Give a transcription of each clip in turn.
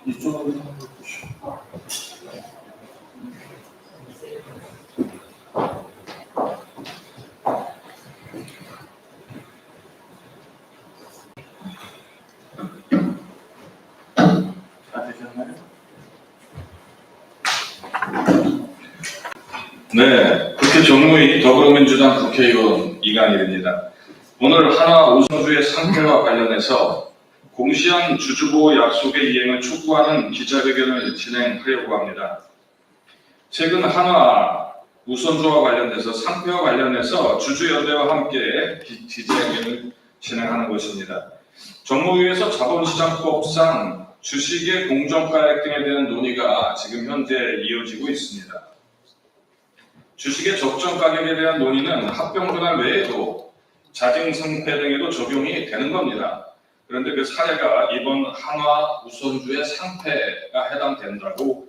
이쪽으로 다 되셨나요? 네, 국회 정무위 더불어민주당 국회의원 이강일입니다. 오늘 하나 우선주의 상태와 관련해서 공시한 주주보호 약속의 이행을 촉구하는 기자회견을 진행하려고 합니다. 최근 하나 우선주와 관련돼서 상태와 관련해서 주주연대와 함께 기자회견을 진행하는 것입니다. 정무위에서 자본시장법상 주식의 공정가액 등에 대한 논의가 지금 현재 이어지고 있습니다. 주식의 적정 가격에 대한 논의는 합병분할 외에도 자증상패 등에도 적용이 되는 겁니다. 그런데 그 사례가 이번 한화 우선주의 상패가 해당된다고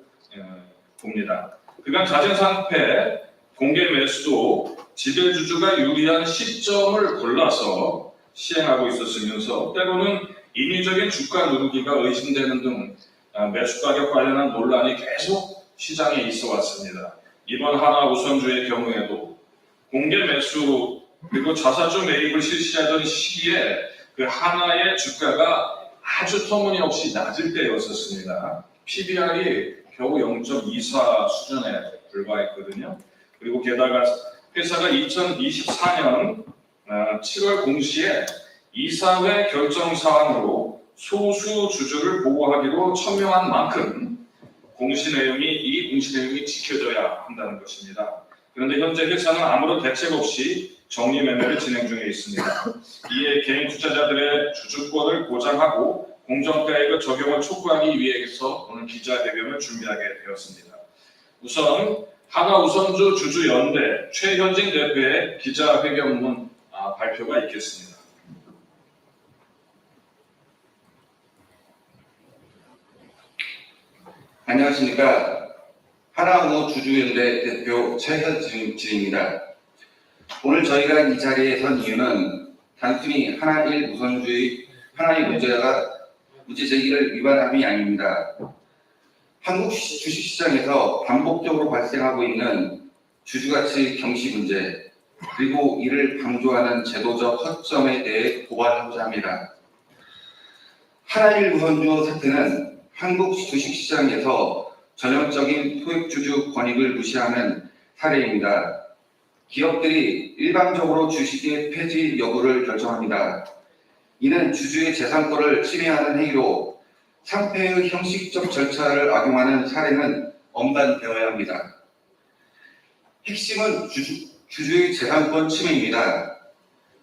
봅니다. 그간 자증상패 공개 매수도 지배주주가 유리한 시점을 골라서 시행하고 있었으면서 때로는 인위적인 주가 누르기가 의심되는 등 매수 가격 관련한 논란이 계속 시장에 있어 왔습니다. 이번 하나 우선주의 경우에도 공개 매수 그리고 자사주 매입을 실시하던 시기에 그 하나의 주가가 아주 터무니없이 낮을 때였었습니다. PBR이 겨우 0.24 수준에 불과했거든요. 그리고 게다가 회사가 2024년 7월 공시에 이사회 결정 사항으로 소수 주주를 보호하기로 천명한 만큼 이 공시 내용이 지켜져야 한다는 것입니다. 그런데 현재 회사는 아무런 대책 없이 정리매매를 진행 중에 있습니다. 이에 개인 투자자들의 주주권을 보장하고 공정가액의 적용을 촉구하기 위해서 오늘 기자회견을 준비하게 되었습니다. 우선 하나우선주 주주연대 최현진 대표의 기자회견문 발표가 있겠습니다. 안녕하십니까. 하나우노 주주연대 대표 최현진입니다. 오늘 저희가 이 자리에 선 이유는 단순히 하나일 하나의 문제 제기를 위반함이 아닙니다. 한국 주식시장에서 반복적으로 발생하고 있는 주주가치 경시 문제, 그리고 이를 방조하는 제도적 허점에 대해 고발하고자 합니다. 하나일 우선주 사태는 한국 주식시장에서 전형적인 소액주주 권익을 무시하는 사례입니다. 기업들이 일방적으로 주식의 폐지 여부를 결정합니다. 이는 주주의 재산권을 침해하는 행위로 상패의 형식적 절차를 악용하는 사례는 엄단되어야 합니다. 핵심은 주주의 재산권 침해입니다.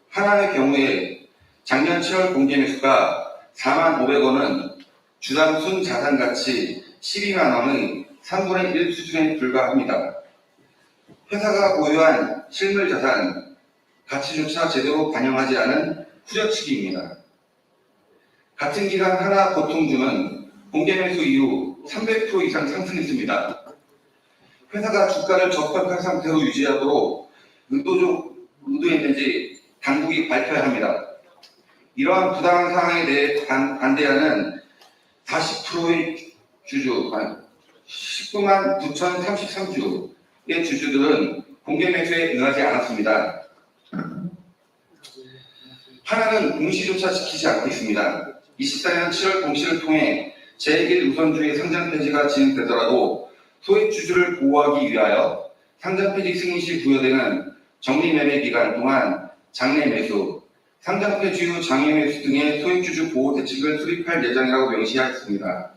하나의 경우에 작년 7월 공개 매수가 45,500원은 주당 순자산가치 12만 원의 3분의 1 수준에 불과합니다. 회사가 보유한 실물자산 가치조차 제대로 반영하지 않은 후려치기입니다. 같은 기간 하나 보통주는 공개 매수 이후 300% 이상 상승했습니다. 회사가 주가를 적합한 상태로 유지하도록 의도했는지 당국이 밝혀야 합니다. 이러한 부당한 상황에 대해 반대하는 40%의 주주, 19만 9,033주의 주주들은 공개 매수에 응하지 않았습니다. 하나는 공시조차 지키지 않고 있습니다. 24년 7월 공시를 통해 제1 우선주의 상장 폐지가 진행되더라도 소액주주를 보호하기 위하여 상장 폐지 승인 시 부여되는 정리매매 기간 동안 장내 매수, 상장 폐지 후 장외 매수 등의 소액주주 보호 대책을 수립할 예정이라고 명시하였습니다.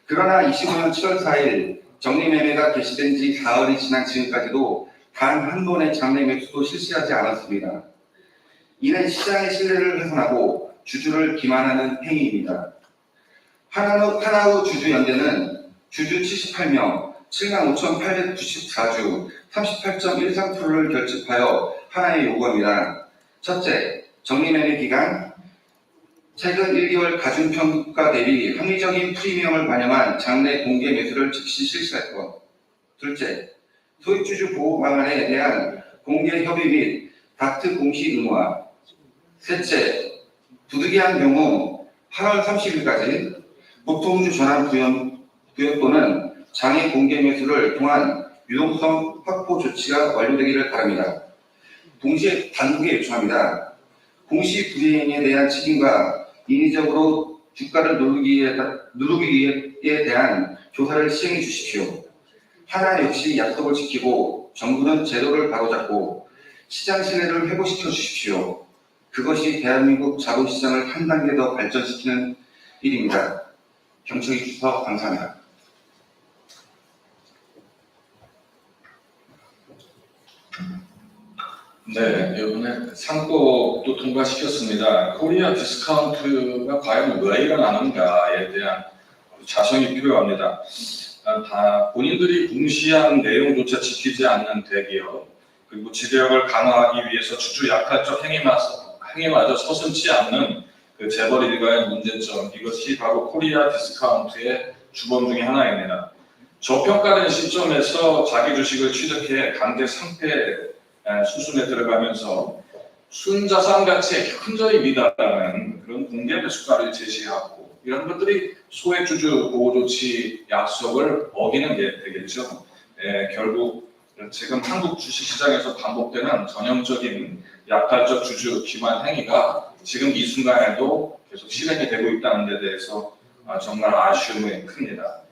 그러나 25년 7월 4일 정리매매가 개시된 지 사흘이 지난 지금까지도 단 한 번의 장내 매수도 실시하지 않았습니다. 이는 시장의 신뢰를 훼손하고 주주를 기만하는 행위입니다. 하나우 주주연대는 주주 78명, 75,894주, 38.13%를 결집하여 하나에 요구합니다. 첫째, 정리매매 기간, 최근 1개월 가중평가 대비 합리적인 프리미엄을 반영한 장내 공개 매수를 즉시 실시할 것. 둘째, 소액주주 보호 방안에 대한 공개 협의 및 다트 공시 의무화. 셋째, 부득이한 경우 8월 30일까지 보통주 전환 구역도는 장애 공개 매수를 통한 유동성 확보 조치가 완료되기를 바랍니다. 동시에 단독에 요청합니다. 공시 불이행에 대한 책임과 인위적으로 주가를 누르기에 대한 조사를 시행해 주십시오. 하나 역시 약속을 지키고 정부는 제도를 바로잡고 시장 신뢰를 회복시켜 주십시오. 그것이 대한민국 자본시장을 한 단계 더 발전시키는 일입니다. 경청해 주셔서 감사합니다. 네, 이번에 상법도 통과시켰습니다. 코리아 디스카운트가 과연 왜 일어나는가에 대한 자성이 필요합니다. 다 본인들이 공시한 내용조차 지키지 않는 대기업, 그리고 지배력을 강화하기 위해서 주주 약탈적 행위마저 서슴지 않는 그 재벌 일가의 문제점, 이것이 바로 코리아 디스카운트의 주범 중에 하나입니다. 저평가된 시점에서 자기 주식을 취득해 강제 상패 수순에 들어가면서 순자산 가치에 현저히 미달하는 그런 공개 배수가를 제시하고, 이런 것들이 소액주주 보호조치 약속을 어기는 게 되겠죠. 결국 지금 한국 주식시장에서 반복되는 전형적인 약탈적 주주 기만 행위가 지금 이 순간에도 계속 실행이 되고 있다는 데 대해서 정말 아쉬움이 큽니다.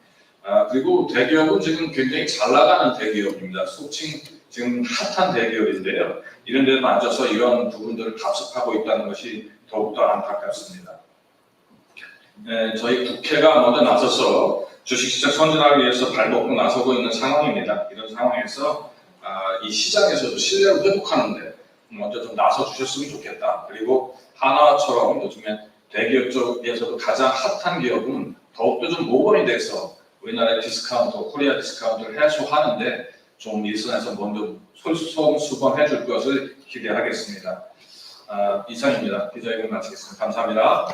그리고 대기업은 지금 굉장히 잘 나가는 대기업입니다. 속칭 지금 핫한 대기업인데요. 이런 데서 앉아서 이런 부분들을 답습하고 있다는 것이 더욱더 안타깝습니다. 저희 국회가 먼저 나서서 주식시장 선진화를 위해서 발벗고 나서고 있는 상황입니다. 이런 상황에서 이 시장에서도 신뢰를 회복하는데 먼저 좀 나서 주셨으면 좋겠다. 그리고 하나처럼 요즘에 대기업 쪽에서도 가장 핫한 기업은 더욱더 좀 모범이 돼서 우리나라의 디스카운트, 코리아 디스카운트를 해소하는데 좀 일선에서 먼저 솔선수범해 줄 것을 기대하겠습니다. 이상입니다. 기자회견 마치겠습니다. 감사합니다.